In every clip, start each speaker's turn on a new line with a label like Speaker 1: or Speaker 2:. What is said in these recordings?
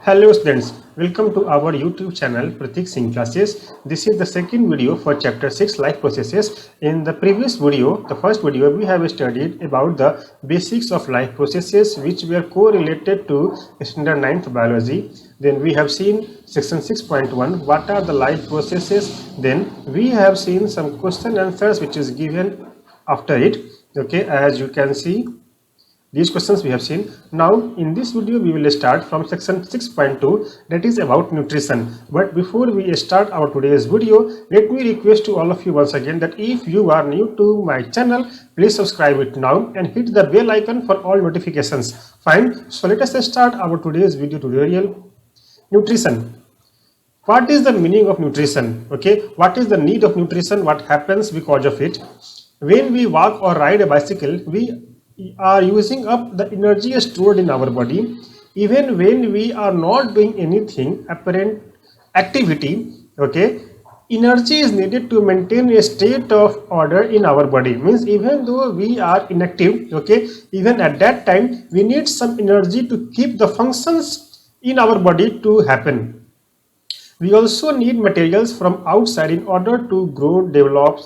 Speaker 1: Hello students, welcome to our YouTube channel Pratik Singh Classes. This is the second video for chapter 6 life processes. In the previous video, the first video, we have studied about the basics of life processes which were correlated to standard 9th biology. Then we have seen section 6.1, what are the life processes. Then we have seen some question answers which is given after it. Okay, as you can see, these questions we have seen. Now in this video we will start from section 6.2, that is about nutrition. But before we start our today's video, let me request to all of you once again that if you are new to my channel, please subscribe it now and hit the bell icon for all notifications. Fine, so let us start our today's video tutorial. Nutrition. What is the meaning of nutrition? Okay, what is the need of nutrition? What happens because of it? When we walk or ride a bicycle, we are using up the energy stored in our body. Even when we are not doing anything apparent activity, okay, energy is needed to maintain a state of order in our body. Means even though we are inactive, okay, even at that time we need some energy to keep the functions in our body to happen. We also need materials from outside in order to grow, develop,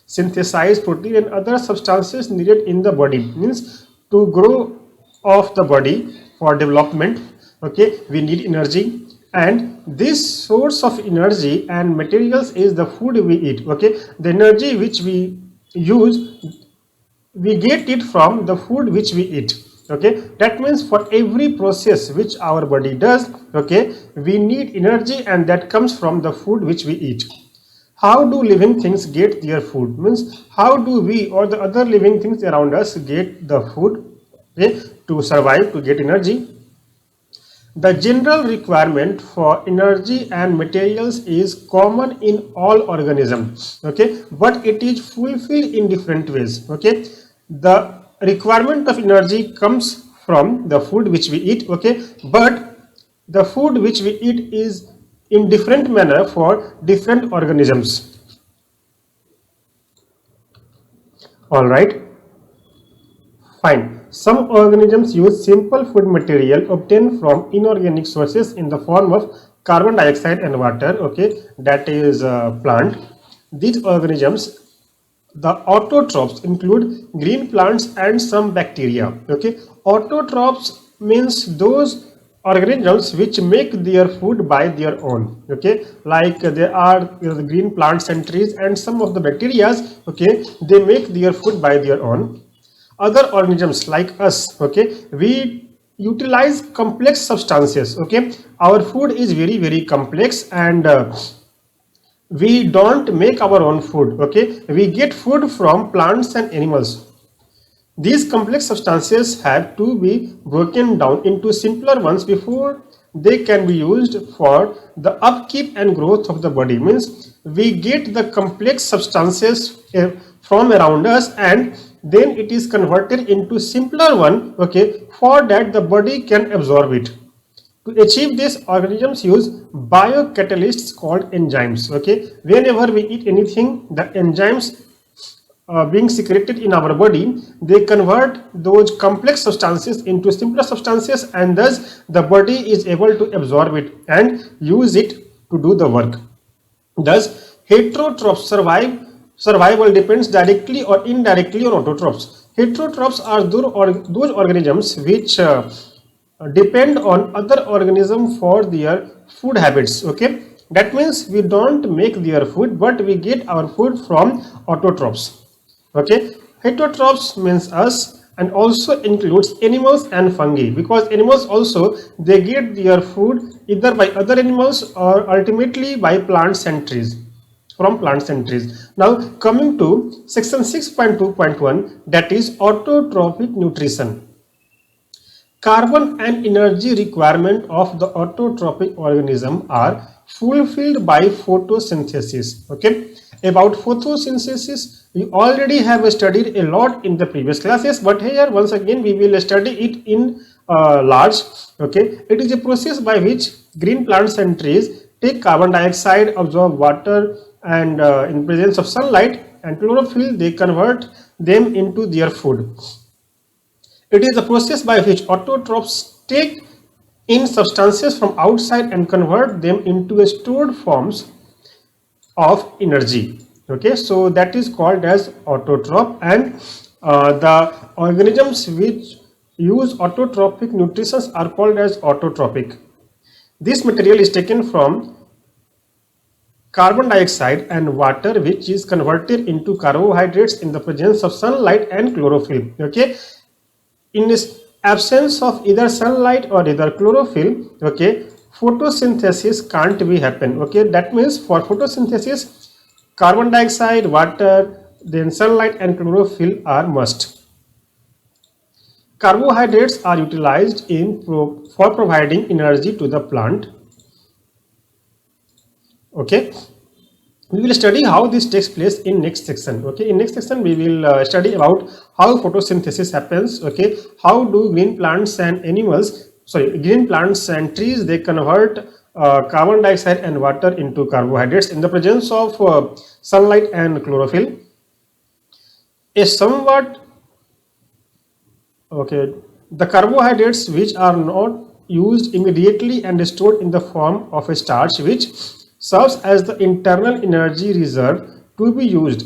Speaker 1: synthesize protein and other substances needed in the body. Means to grow of the body for development, okay, we need energy, and this source of energy and materials is the food we eat. Okay, the energy which we use, we get it from the food which we eat. Okay, that means for every process which our body does, okay, we need energy, and that comes from the food which we eat. How do living things get their food? Means how do we or the other living things around us get the food, okay, to survive, to get energy? The general requirement for energy and materials is common in all organisms, okay, but it is fulfilled in different ways. Okay, the requirement of energy comes from the food which we eat, okay, but the food which we eat is in different manner for different organisms. All right, fine. Some organisms use simple food material obtained from inorganic sources in the form of carbon dioxide and water, okay, that is plant. These organisms, the autotrophs, include green plants and some bacteria. Okay, autotrophs means those organisms which make their food by their own. Okay, like there are the green plants and trees and some of the bacterias, okay, they make their food by their own. Other organisms like us, okay, we utilize complex substances. Okay, our food is very complex, and we don't make our own food. Okay, we get food from plants and animals. These complex substances have to be broken down into simpler ones before they can be used for the upkeep and growth of the body. Means we get the complex substances from around us, and then it is converted into simpler one, okay, for that the body can absorb it. To achieve this, organisms use biocatalysts called enzymes. Okay, whenever we eat anything, the enzymes being secreted in our body, they convert those complex substances into simpler substances, and thus the body is able to absorb it and use it to do the work. Thus, heterotrophs survival depends directly or indirectly on autotrophs. Heterotrophs are those organisms which depend on other organisms for their food habits. Okay, that means we don't make their food, but we get our food from autotrophs. Okay, heterotrophs means us, and also includes animals and fungi, because animals also they get their food either by other animals or ultimately by plants and trees, from plants and trees. Now coming to section 6.2.1, that is autotrophic nutrition. Carbon and energy requirement of the autotrophic organism are fulfilled by photosynthesis. Okay, about photosynthesis you already have studied a lot in the previous classes, but here once again we will study it in large. Okay, it is a process by which green plants and trees take carbon dioxide, absorb water, and in presence of sunlight and chlorophyll they convert them into their food. It is a process by which autotrophs take in substances from outside and convert them into stored forms of energy. Okay, so that is called as autotroph, and the organisms which use autotrophic nutrition are called as autotrophic. This material is taken from carbon dioxide and water, which is converted into carbohydrates in the presence of sunlight and chlorophyll. Okay, in this absence of either sunlight or either chlorophyll, okay, photosynthesis can't be happen. Okay, that means for photosynthesis, carbon dioxide, water, then sunlight and chlorophyll are must. Carbohydrates are utilized for providing energy to the plant. Okay, we will study how this takes place in next section. Okay, in next section we will study about how photosynthesis happens. Okay, how do green plants and trees, they convert carbon dioxide and water into carbohydrates in the presence of sunlight and chlorophyll. The carbohydrates which are not used immediately and stored in the form of a starch, which serves as the internal energy reserve to be used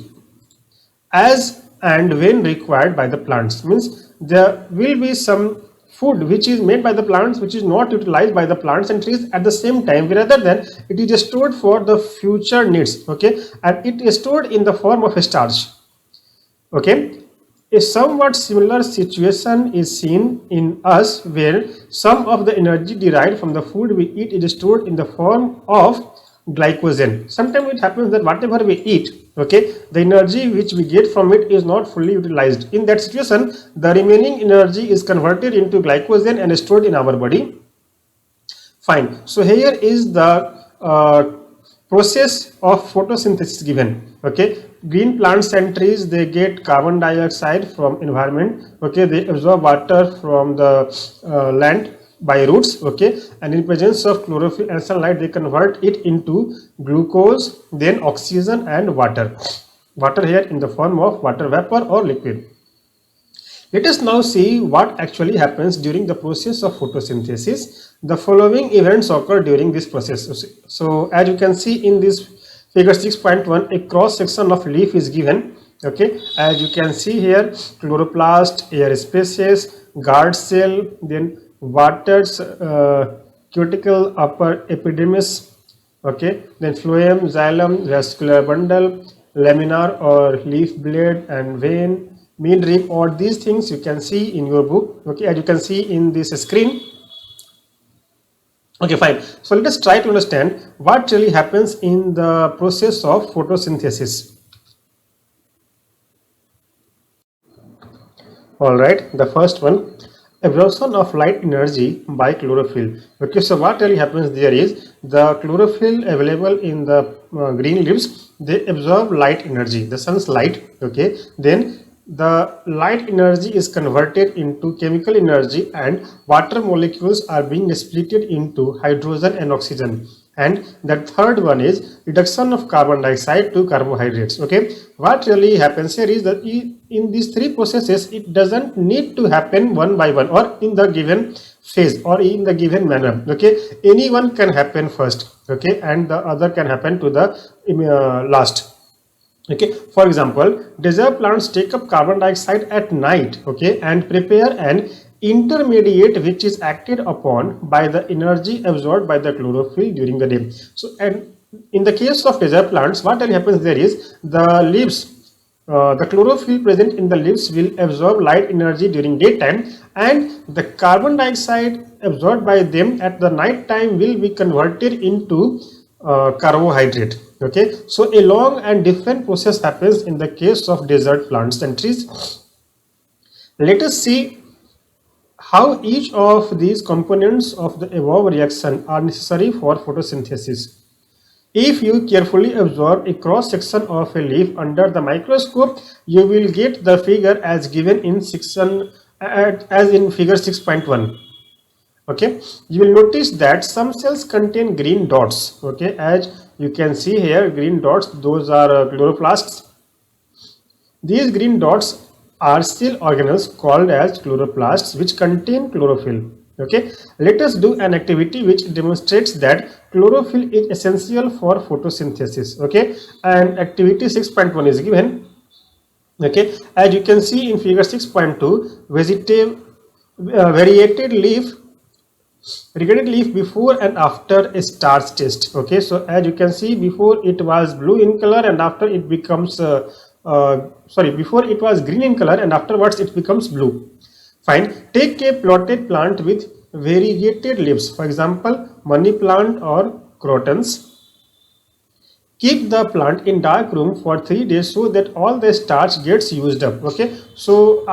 Speaker 1: as and when required by the plants. Means there will be some food which is made by the plants which is not utilized by the plants and trees at the same time, rather than it is stored for the future needs. Okay, and it is stored in the form of a starch. Okay, a somewhat similar situation is seen in us, where some of the energy derived from the food we eat is stored in the form of glycogen. Sometimes it happens that whatever we eat, okay, the energy which we get from it is not fully utilized. In that situation, the remaining energy is converted into glycogen and stored in our body. Fine. So here is the process of photosynthesis given. Okay, green plants and trees, they get carbon dioxide from environment. Okay, they absorb water from the land by roots. Okay, and in presence of chlorophyll and sunlight, they convert it into glucose, then oxygen and water here in the form of water vapor or liquid. Let us now see what actually happens during the process of photosynthesis. The following events occur during this process. So as you can see in this figure 6.1, a cross section of leaf is given. Okay, as you can see here, chloroplast, air spaces, guard cell, then water's cuticle, upper epidermis. Okay, then phloem, xylem, vascular bundle, laminar or leaf blade, and vein, midrib. All these things you can see in your book. Okay, as you can see in this screen. Okay, fine. So let us try to understand what really happens in the process of photosynthesis. All right, the first one, absorption of light energy by chlorophyll. Okay, so what really happens there is the chlorophyll available in the green leaves, they absorb light energy, the sun's light. Okay, then the light energy is converted into chemical energy, and water molecules are being splitted into hydrogen and oxygen. And the third one is reduction of carbon dioxide to carbohydrates. Okay, what really happens here is that in these three processes, it doesn't need to happen one by one or in the given phase or in the given manner. Okay, any one can happen first. Okay, and the other can happen to the last. Okay, for example, desert plants take up carbon dioxide at night, okay, and prepare an intermediate which is acted upon by the energy absorbed by the chlorophyll during the day. So, and in the case of desert plants, what really happens there is the leaves, the chlorophyll present in the leaves will absorb light energy during daytime, and the carbon dioxide absorbed by them at the night time will be converted into carbohydrate. Okay, so a long and different process happens in the case of desert plants and trees. Let us see how each of these components of the above reaction are necessary for photosynthesis. If you carefully observe a cross section of a leaf under the microscope, you will get the figure as given in section as in figure 6.1. Okay, you will notice that some cells contain green dots. Okay, as you can see here, green dots, those are chloroplasts. These green dots are cell organelles called as chloroplasts, which contain chlorophyll. Okay, let us do an activity which demonstrates that chlorophyll is essential for photosynthesis. Okay, and activity 6.1 is given. Okay, as you can see in figure 6.2, variated leaf regarded leaf before and after a starch test. Okay, so as you can see, before it was blue in color and after it becomes before it was green in color and afterwards it becomes blue. Fine, take a plotted plant with variegated leaves, for example money plant or crotons. Keep the plant in dark room for 3 days so that all the starch gets used up. Okay, so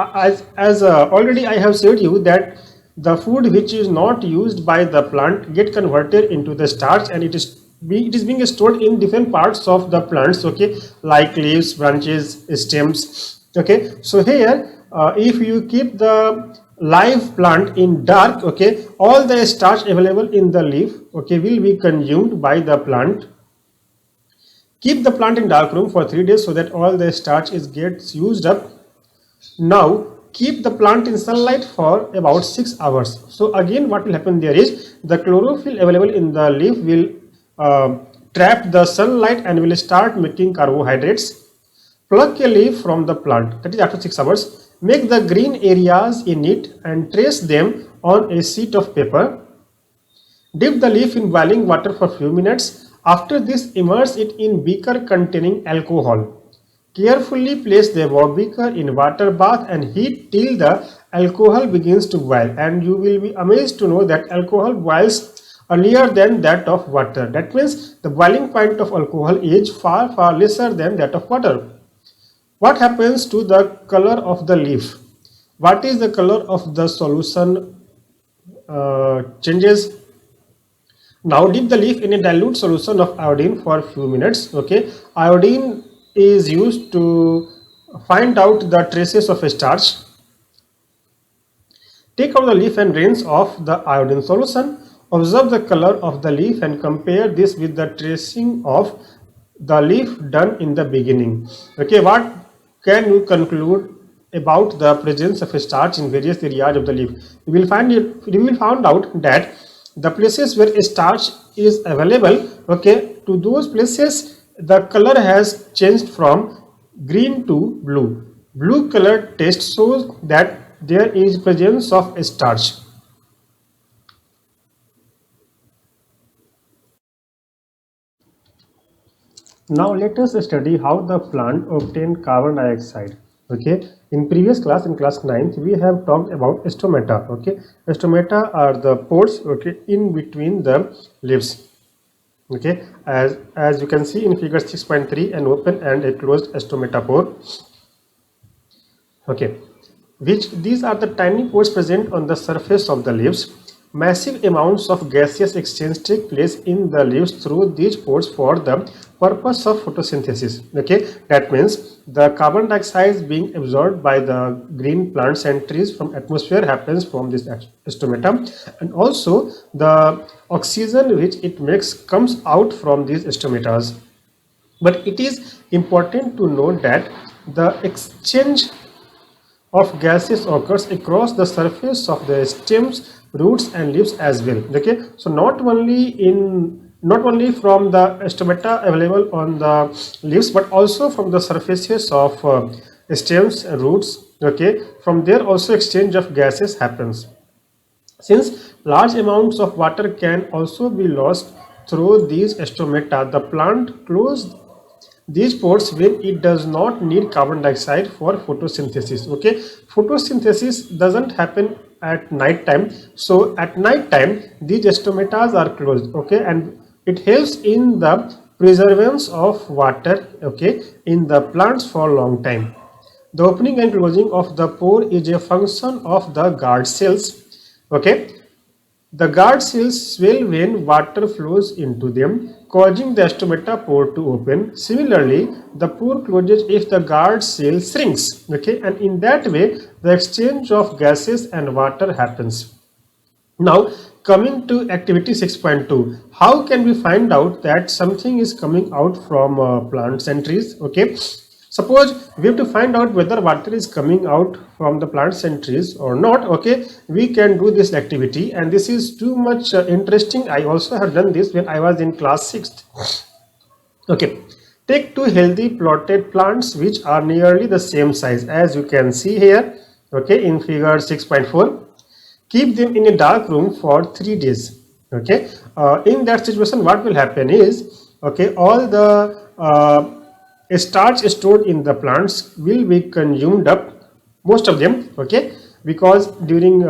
Speaker 1: as already I have said you that the food which is not used by the plant get converted into the starch, and it is being stored in different parts of the plants. Okay, like leaves, branches, stems. Okay, so here if you keep the live plant in dark, okay, all the starch available in the leaf, okay, will be consumed by the plant. Keep the plant in dark room for 3 days so that all the starch gets used up. Now keep the plant in sunlight for about 6 hours. So again what will happen there is the chlorophyll available in the leaf will trap the sunlight and will start making carbohydrates. Pluck a leaf from the plant, that is after 6 hours. Make the green areas in it and trace them on a sheet of paper. Dip the leaf in boiling water for few minutes. After this, immerse it in beaker containing alcohol. Carefully place the beaker in water bath and heat till the alcohol begins to boil, and you will be amazed to know that alcohol boils earlier than that of water. That means the boiling point of alcohol is far lesser than that of water. What happens to the color of the leaf? What is the color of the solution changes? Now dip the leaf in a dilute solution of iodine for a few minutes. Okay, iodine is used to find out the traces of a starch. Take out the leaf and rinse off the iodine solution. Observe the color of the leaf and compare this with the tracing of the leaf done in the beginning. Okay, what can you conclude about the presence of a starch in various areas of the leaf? You will find out that the places where a starch is available, okay, to those places the color has changed from green to blue. Blue color test shows that there is presence of a starch. Now let us study how the plant obtain carbon dioxide. Okay, in previous class, in class 9th, we have talked about stomata. Okay, stomata are the pores, okay, in between the leaves. Okay, as you can see in figure 6.3, an open and a closed stomata pore. Okay, which these are the tiny pores present on the surface of the leaves. Massive amounts of gaseous exchange take place in the leaves through these pores for the purpose of photosynthesis. Okay, that means the carbon dioxide being absorbed by the green plants and trees from atmosphere happens from this stomata, and also the oxygen which it makes comes out from these stomatas. But it is important to note that the exchange of gases occurs across the surface of the stems, roots and leaves as well. Okay, so not only from the stomata available on the leaves but also from the surfaces of stems and roots. Okay, from there also exchange of gases happens. Since large amounts of water can also be lost through these stomata, the plant closes these pores when it does not need carbon dioxide for photosynthesis. Okay, photosynthesis doesn't happen at night time, so at night time these stomatas are closed. Okay, and it helps in the preservance of water, okay, in the plants for a long time. The opening and closing of the pore is a function of the guard cells. Okay, the guard cells swell when water flows into them, causing the stomata pore to open. Similarly, the pore closes if the guard cell shrinks. Okay, and in that way, the exchange of gases and water happens. Now, coming to activity 6.2, how can we find out that something is coming out from plants and trees? Okay, Suppose we have to find out whether water is coming out from the plants and trees or not. Okay, we can do this activity, and this is too much interesting. I also have done this when I was in class 6th. Okay, take two healthy plotted plants which are nearly the same size as you can see here. Okay, in figure 6.4. Keep them in a dark room for 3 days. Okay, in that situation what will happen is, okay, all the starch stored in the plants will be consumed up, most of them. Okay, because during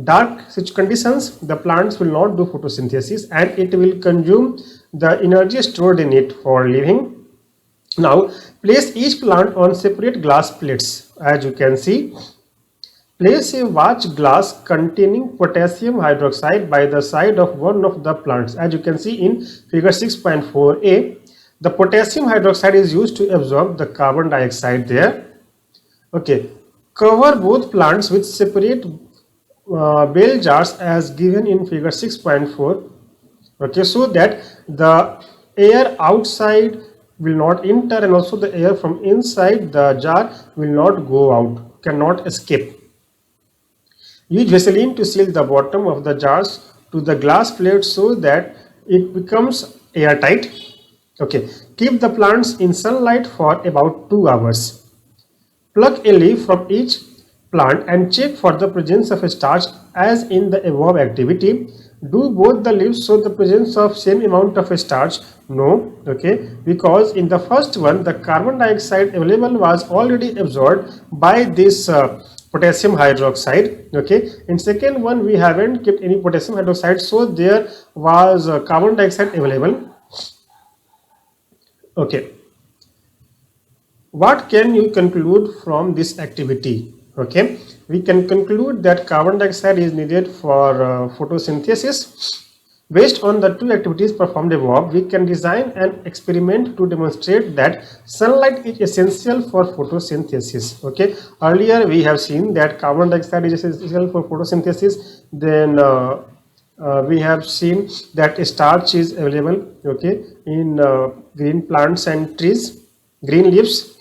Speaker 1: dark such conditions the plants will not do photosynthesis and it will consume the energy stored in it for living. Now place each plant on separate glass plates. As you can see, place a watch glass containing potassium hydroxide by the side of one of the plants. As you can see in figure 6.4a, the potassium hydroxide is used to absorb the carbon dioxide there. Okay, cover both plants with separate bell jars as given in figure 6.4. Okay, so that the air outside will not enter and also the air from inside the jar will not go out, cannot escape. Use Vaseline to seal the bottom of the jars to the glass plate so that it becomes airtight. Okay, keep the plants in sunlight for about 2 hours. Pluck a leaf from each plant and check for the presence of starch as in the above activity. Do both the leaves show the presence of same amount of starch? No, okay, because in the first one the carbon dioxide available was already absorbed by this potassium hydroxide. Okay, in second one we haven't kept any potassium hydroxide, so there was carbon dioxide available. Okay, what can you conclude from this activity? Okay, we can conclude that carbon dioxide is needed for photosynthesis. Based on the two activities performed above, we can design an experiment to demonstrate that sunlight is essential for photosynthesis. Okay, earlier we have seen that carbon dioxide is essential for photosynthesis. Then we have seen that starch is available, okay, in green plants and trees, green leaves.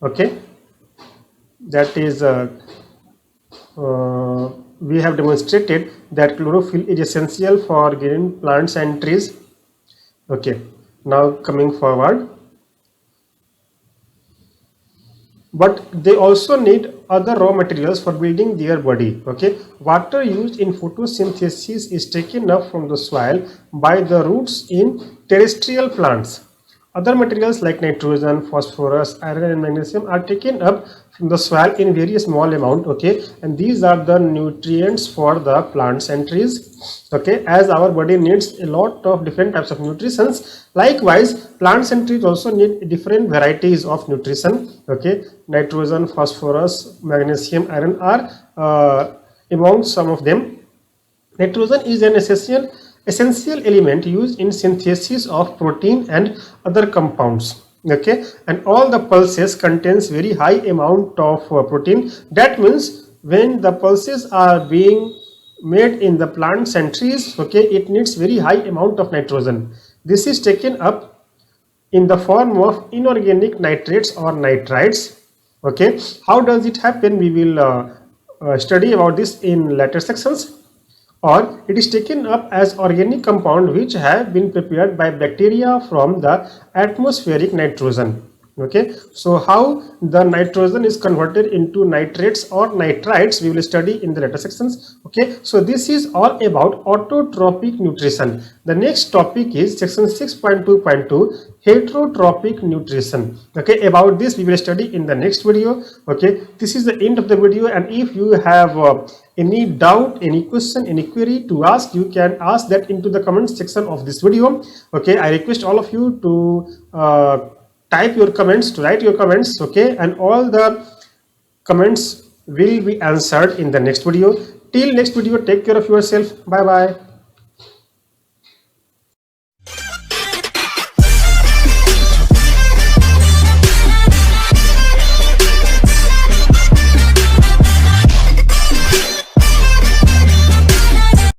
Speaker 1: Okay, that is we have demonstrated that chlorophyll is essential for green plants and trees. Okay, now coming forward, but they also need other raw materials for building their body. Okay, water used in photosynthesis is taken up from the soil by the roots in terrestrial plants. Other materials like nitrogen, phosphorus, iron and magnesium are taken up from the soil in very small amount. Okay, and these are the nutrients for the plants and trees. Okay, as our body needs a lot of different types of nutrients, likewise plants and trees also need different varieties of nutrition. Okay, nitrogen, phosphorus, magnesium, iron are among some of them. Nitrogen is an essential element used in synthesis of protein and other compounds. Okay, and all the pulses contains very high amount of protein. That means when the pulses are being made in the plants and trees, okay, it needs very high amount of nitrogen. This is taken up in the form of inorganic nitrates or nitrites. Okay, how does it happen? We will study about this in later sections. Or it is taken up as organic compound which have been prepared by bacteria from the atmospheric nitrogen. Okay, so how the nitrogen is converted into nitrates or nitrites we will study in the later sections. Okay, so this is all about autotrophic nutrition. The next topic is section 6.2.2 heterotrophic nutrition. Okay, about this we will study in the next video. Okay, this is the end of the video, and if you have any doubt, any question, any query to ask, you can ask that into the comment section of this video. Okay, I request all of you to type your comments, to write your comments. Okay, and all the comments will be answered in the next video. Till next video, take care of yourself. Bye bye.